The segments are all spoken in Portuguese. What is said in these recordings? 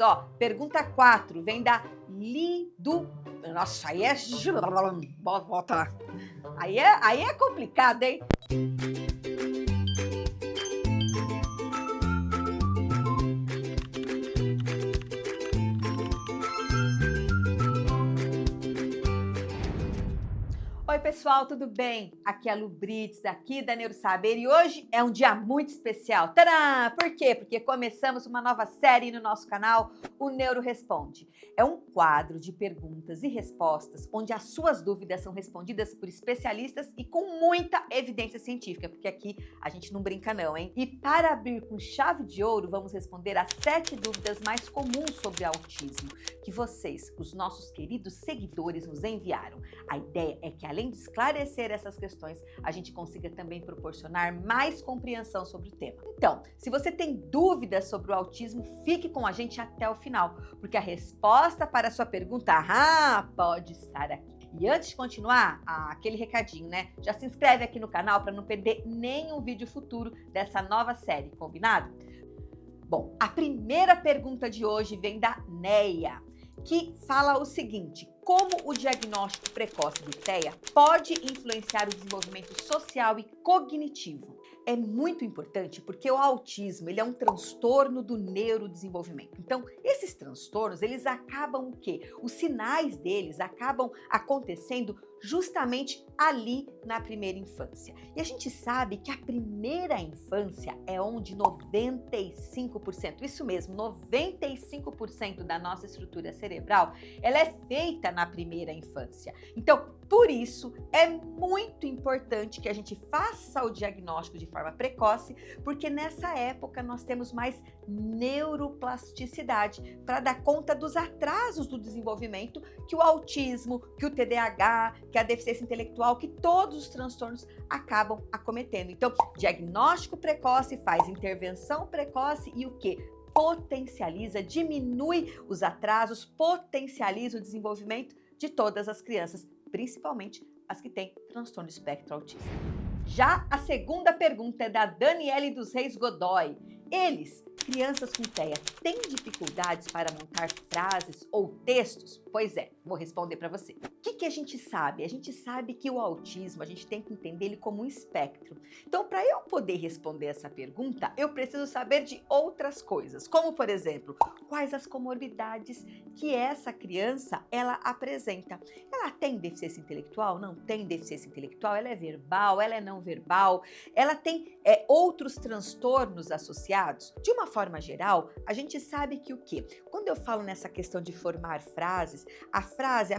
Ó, pergunta 4 vem da Lidu. Nossa, aí é. Volta lá. Aí é complicado, hein? Oi, pessoal, tudo bem? Aqui é a Lu Brits, daqui da Neurosaber, e hoje é um dia muito especial. Tadã! Por quê? Porque começamos uma nova série no nosso canal, o Neuro Responde. É um quadro de perguntas e respostas onde as suas dúvidas são respondidas por especialistas e com muita evidência científica, porque aqui a gente não brinca não, hein? E para abrir com chave de ouro, vamos responder as 7 dúvidas mais comuns sobre autismo que vocês, os nossos queridos seguidores, nos enviaram. A ideia é que, além de esclarecer essas questões, a gente consiga também proporcionar mais compreensão sobre o tema. Então, se você tem dúvidas sobre o autismo, fique com a gente até o final, porque a resposta para a sua pergunta, pode estar aqui. E antes de continuar, aquele recadinho, né? Já se inscreve aqui no canal para não perder nenhum vídeo futuro dessa nova série, combinado? Bom, a primeira pergunta de hoje vem da Neia, que fala o seguinte: como o diagnóstico precoce do TEA pode influenciar o desenvolvimento social e cognitivo? É muito importante porque o autismo, ele é um transtorno do neurodesenvolvimento. Então, esses transtornos, eles acabam o quê? Os sinais deles acabam acontecendo justamente ali na primeira infância. E a gente sabe que a primeira infância é onde 95%, isso mesmo, 95% da nossa estrutura cerebral, ela é feita na primeira infância. Então, por isso, é muito importante que a gente faça o diagnóstico de forma precoce, porque nessa época nós temos mais neuroplasticidade para dar conta dos atrasos do desenvolvimento que o autismo, que o TDAH, que a deficiência intelectual, que todos os transtornos acabam acometendo. Então, diagnóstico precoce faz intervenção precoce e o quê? Potencializa, diminui os atrasos, potencializa o desenvolvimento de todas as crianças, principalmente as que têm transtorno espectro autista. Já a segunda pergunta é da Daniele dos Reis Godoy. Eles, crianças com TEA, têm dificuldades para montar frases ou textos? Pois é, vou responder para você. O que a gente sabe? A gente sabe que o autismo, a gente tem que entender ele como um espectro. Então, para eu poder responder essa pergunta, eu preciso saber de outras coisas, como, por exemplo, quais as comorbidades que essa criança, ela apresenta. Ela tem deficiência intelectual? Não tem deficiência intelectual? Ela é verbal? Ela é não verbal? Ela tem outros transtornos associados? De uma forma geral, a gente sabe que o quê? Quando eu falo nessa questão de formar frases, a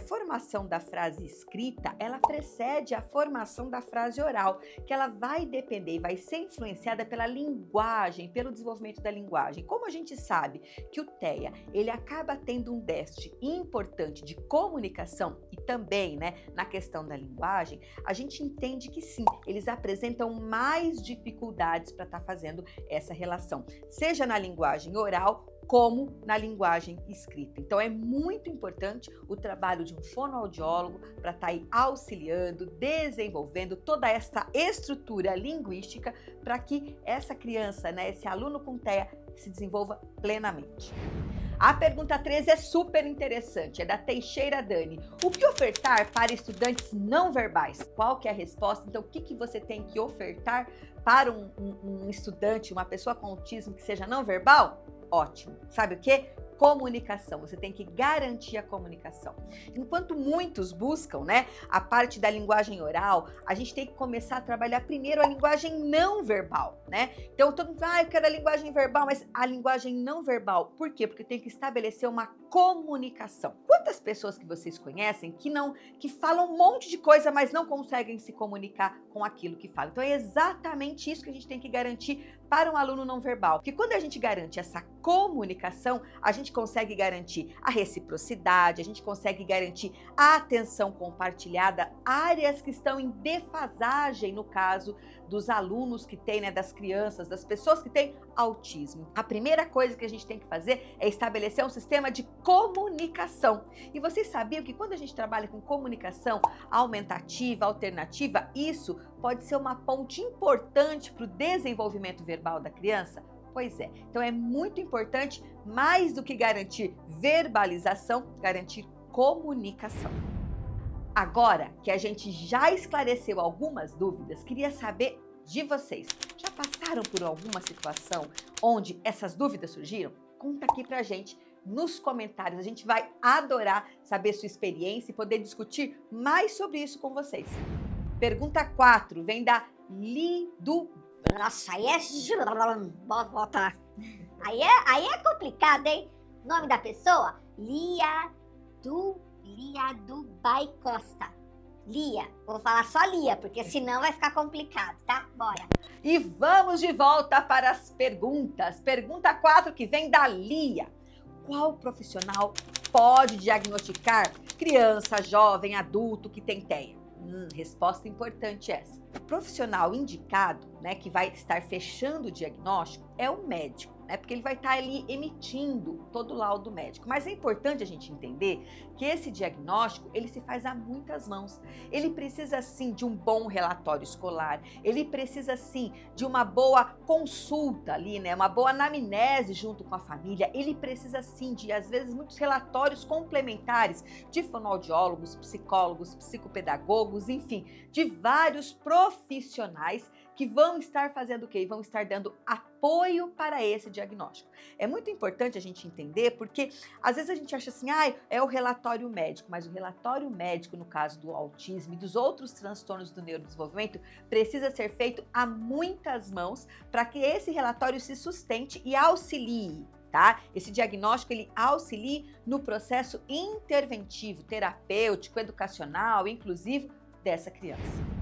formação da frase escrita, ela precede a formação da frase oral, que ela vai depender e vai ser influenciada pela linguagem, pelo desenvolvimento da linguagem. Como a gente sabe que o TEA, ele acaba tendo um déficit importante de comunicação e também, né, na questão da linguagem, a gente entende que sim, eles apresentam mais dificuldades para estar fazendo essa relação, seja na linguagem oral como na linguagem escrita. Então é muito importante o trabalho de um fonoaudiólogo para estar aí auxiliando, desenvolvendo toda essa estrutura linguística para que essa criança, né, esse aluno com TEA, se desenvolva plenamente. A pergunta 13 é super interessante, é da Teixeira Dani. O que ofertar para estudantes não verbais? Qual que é a resposta? Então, o que você tem que ofertar para um estudante, uma pessoa com autismo que seja não verbal? Ótimo. Sabe o quê? Comunicação, você tem que garantir a comunicação. Enquanto muitos buscam, né, a parte da linguagem oral, a gente tem que começar a trabalhar primeiro a linguagem não verbal, né? Então todo mundo fala, eu quero a linguagem verbal, mas a linguagem não verbal, por quê? Porque tem que estabelecer uma comunicação. Quantas pessoas que vocês conhecem que falam um monte de coisa, mas não conseguem se comunicar com aquilo que falam? Então é exatamente isso que a gente tem que garantir para um aluno não verbal. Porque quando a gente garante essa comunicação, a gente consegue garantir a reciprocidade, a gente consegue garantir a atenção compartilhada, áreas que estão em defasagem no caso dos alunos que têm, né, das crianças, das pessoas que têm autismo. A primeira coisa que a gente tem que fazer é estabelecer um sistema de comunicação. E vocês sabiam que quando a gente trabalha com comunicação aumentativa, alternativa, isso pode ser uma ponte importante para o desenvolvimento verbal da criança? Pois é, então é muito importante, mais do que garantir verbalização, garantir comunicação. Agora que a gente já esclareceu algumas dúvidas, queria saber de vocês. Já passaram por alguma situação onde essas dúvidas surgiram? Conta aqui pra gente nos comentários. A gente vai adorar saber sua experiência e poder discutir mais sobre isso com vocês. Pergunta 4 vem da Lidu. Nossa, aí é. Volta. Aí é complicado, hein? Nome da pessoa? Lia Dubai Costa. Lia. Vou falar só Lia, porque senão vai ficar complicado, tá? Bora. E vamos de volta para as perguntas. Pergunta 4 que vem da Lia. Qual profissional pode diagnosticar criança, jovem, adulto que tem TEA? Resposta importante essa. O profissional indicado, né, que vai estar fechando o diagnóstico é o médico, né, porque ele vai estar ali emitindo todo o laudo médico. Mas é importante a gente entender que esse diagnóstico, ele se faz a muitas mãos. Ele precisa, sim, de um bom relatório escolar, ele precisa, sim, de uma boa consulta ali, né, uma boa anamnese junto com a família, ele precisa, sim, de, às vezes, muitos relatórios complementares de fonoaudiólogos, psicólogos, psicopedagogos, enfim, de vários profissionais que vão estar fazendo o quê? Vão estar dando apoio para esse diagnóstico. É muito importante a gente entender, porque às vezes a gente acha assim, é o relatório médico, mas o relatório médico, no caso do autismo e dos outros transtornos do neurodesenvolvimento, precisa ser feito a muitas mãos para que esse relatório se sustente e auxilie, tá? Esse diagnóstico, ele auxilie no processo interventivo, terapêutico, educacional, inclusivo dessa criança.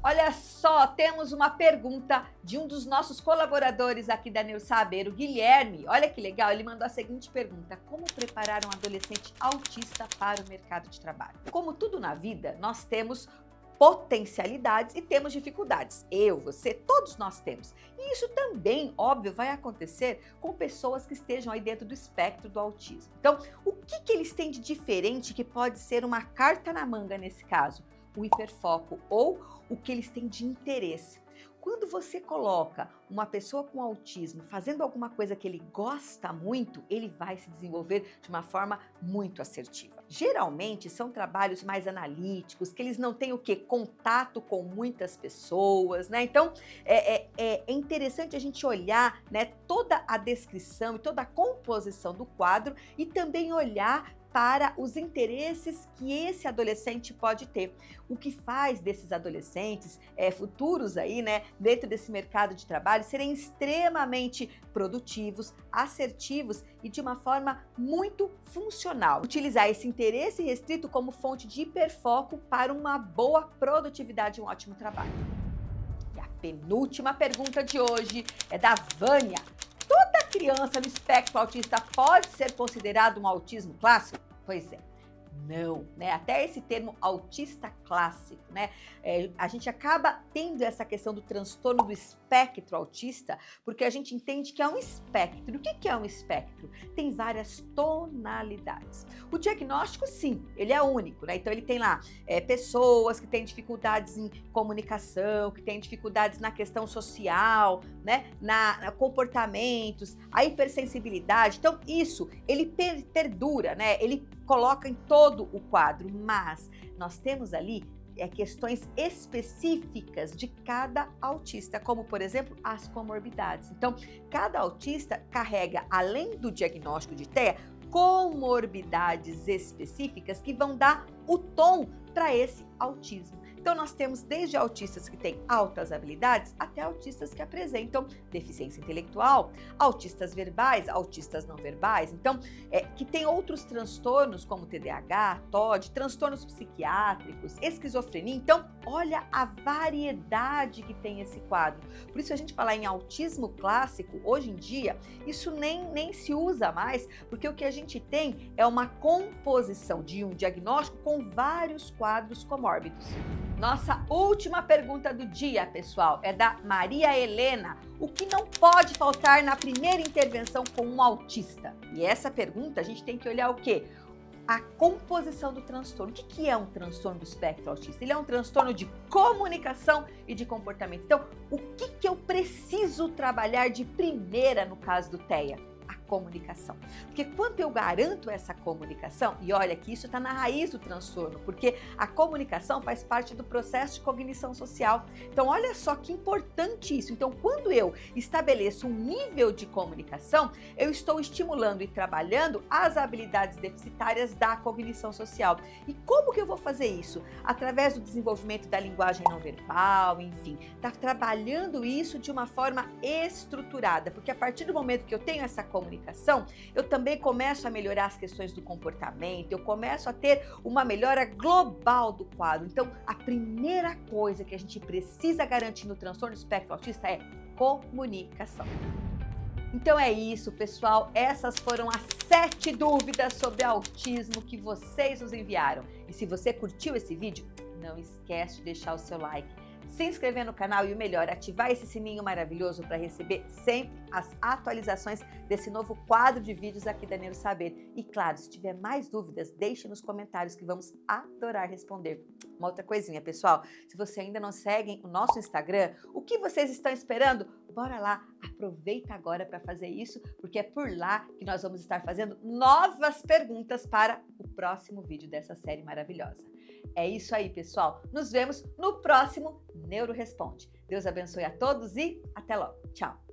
Olha só, temos uma pergunta de um dos nossos colaboradores aqui da Neusaber, o Guilherme. Olha que legal, ele mandou a seguinte pergunta: como preparar um adolescente autista para o mercado de trabalho? Como tudo na vida, nós temos potencialidades e temos dificuldades. Eu, você, todos nós temos. E isso também, óbvio, vai acontecer com pessoas que estejam aí dentro do espectro do autismo. Então, o que eles têm de diferente que pode ser uma carta na manga nesse caso? O hiperfoco ou o que eles têm de interesse. Quando você coloca uma pessoa com autismo fazendo alguma coisa que ele gosta muito, ele vai se desenvolver de uma forma muito assertiva. Geralmente são trabalhos mais analíticos, que eles não têm o quê? Contato com muitas pessoas, né? Então é interessante a gente olhar, né, toda a descrição e toda a composição do quadro e também olhar para os interesses que esse adolescente pode ter. O que faz desses adolescentes futuros aí, né, dentro desse mercado de trabalho, serem extremamente produtivos, assertivos e de uma forma muito funcional. Utilizar esse interesse restrito como fonte de hiperfoco para uma boa produtividade e um ótimo trabalho. E a penúltima pergunta de hoje é da Vânia. Toda criança no espectro autista pode ser considerado um autismo clássico? Pois é. Não, né? Até esse termo autista clássico, né? A gente acaba tendo essa questão do transtorno do espectro autista, porque a gente entende que é um espectro. O que é um espectro? Tem várias tonalidades. O diagnóstico, sim, ele é único, né? Então ele tem lá pessoas que têm dificuldades em comunicação, que têm dificuldades na questão social, né? Na comportamentos, a hipersensibilidade. Então isso, ele perdura, né? Ele coloca em todo o quadro, mas nós temos ali questões específicas de cada autista, como, por exemplo, as comorbidades. Então, cada autista carrega, além do diagnóstico de TEA, comorbidades específicas que vão dar o tom para esse autismo. Então, nós temos desde autistas que têm altas habilidades até autistas que apresentam deficiência intelectual, autistas verbais, autistas não verbais, então, que tem outros transtornos como TDAH, TOD, transtornos psiquiátricos, esquizofrenia. Então, olha a variedade que tem esse quadro. Por isso, a gente falar em autismo clássico, hoje em dia, isso nem se usa mais, porque o que a gente tem é uma composição de um diagnóstico com vários quadros comórbidos. Nossa última pergunta do dia, pessoal, é da Maria Helena. O que não pode faltar na primeira intervenção com um autista? E essa pergunta a gente tem que olhar o quê? a composição do transtorno. O que é um transtorno do espectro autista? Ele é um transtorno de comunicação e de comportamento. Então, o que eu preciso trabalhar de primeira no caso do TEA? A comunicação. Porque quando eu garanto essa comunicação, e olha que isso está na raiz do transtorno, porque a comunicação faz parte do processo de cognição social. Então, olha só que importante isso. Então, quando eu estabeleço um nível de comunicação, eu estou estimulando e trabalhando as habilidades deficitárias da cognição social. E como que eu vou fazer isso? Através do desenvolvimento da linguagem não verbal, enfim, tá trabalhando isso de uma forma estruturada, porque a partir do momento que eu tenho essa comunicação, eu também começo a melhorar as questões do comportamento, eu começo a ter uma melhora global do quadro. Então, a primeira coisa que a gente precisa garantir no transtorno do espectro autista é comunicação. Então é isso, pessoal. Essas foram as 7 dúvidas sobre autismo que vocês nos enviaram. E se você curtiu esse vídeo, não esquece de deixar o seu like, se inscrever no canal e o melhor, ativar esse sininho maravilhoso para receber sempre as atualizações desse novo quadro de vídeos aqui da Neuro Saber. E claro, se tiver mais dúvidas, deixe nos comentários que vamos adorar responder. Uma outra coisinha, pessoal, se você ainda não segue o nosso Instagram, o que vocês estão esperando? Bora lá, aproveita agora para fazer isso, porque é por lá que nós vamos estar fazendo novas perguntas para o próximo vídeo dessa série maravilhosa. É isso aí, pessoal. Nos vemos no próximo Neuro Responde. Deus abençoe a todos e até logo. Tchau!